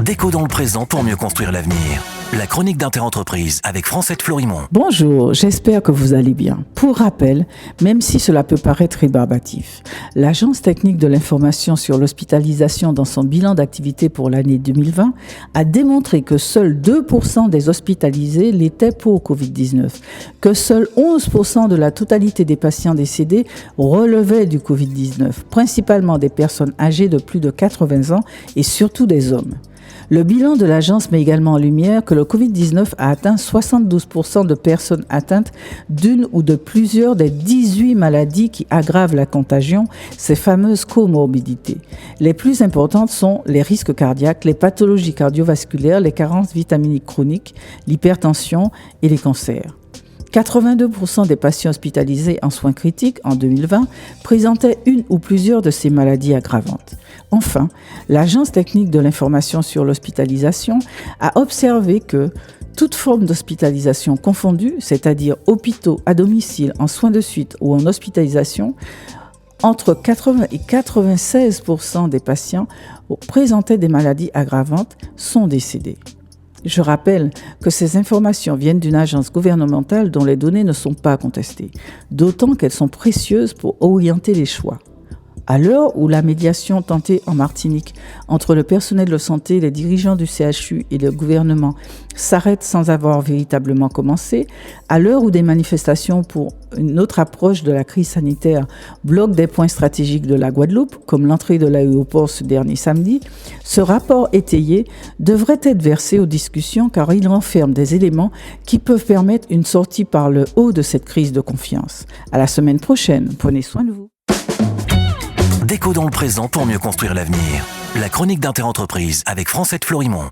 Déco dans le présent pour mieux construire l'avenir. La chronique d'Interentreprise avec Francette Florimond. Bonjour, j'espère que vous allez bien. Pour rappel, même si cela peut paraître rébarbatif, l'Agence technique de l'information sur l'hospitalisation dans son bilan d'activité pour l'année 2020 a démontré que seuls 2% des hospitalisés l'étaient pour Covid-19, que seuls 11% de la totalité des patients décédés relevaient du Covid-19, principalement des personnes âgées de plus de 80 ans et surtout des hommes. Le bilan de l'agence met également en lumière que le Covid-19 a atteint 72% de personnes atteintes d'une ou de plusieurs des 18 maladies qui aggravent la contagion, ces fameuses comorbidités. Les plus importantes sont les risques cardiaques, les pathologies cardiovasculaires, les carences vitaminiques chroniques, l'hypertension et les cancers. 82% des patients hospitalisés en soins critiques en 2020 présentaient une ou plusieurs de ces maladies aggravantes. Enfin, l'Agence technique de l'information sur l'hospitalisation a observé que toute forme d'hospitalisation confondue, c'est-à-dire hôpitaux, à domicile, en soins de suite ou en hospitalisation, entre 80 et 96% des patients présentaient des maladies aggravantes sont décédés. Je rappelle que ces informations viennent d'une agence gouvernementale dont les données ne sont pas contestées, d'autant qu'elles sont précieuses pour orienter les choix. À l'heure où la médiation tentée en Martinique entre le personnel de santé, les dirigeants du CHU et le gouvernement s'arrête sans avoir véritablement commencé, à l'heure où des manifestations pour une autre approche de la crise sanitaire bloquent des points stratégiques de la Guadeloupe, comme l'entrée de l'aéroport ce dernier samedi, ce rapport étayé devrait être versé aux discussions car il renferme des éléments qui peuvent permettre une sortie par le haut de cette crise de confiance. À la semaine prochaine, prenez soin de vous. Déco dans le présent pour mieux construire l'avenir. La chronique d'Interentreprise avec Francette Florimond.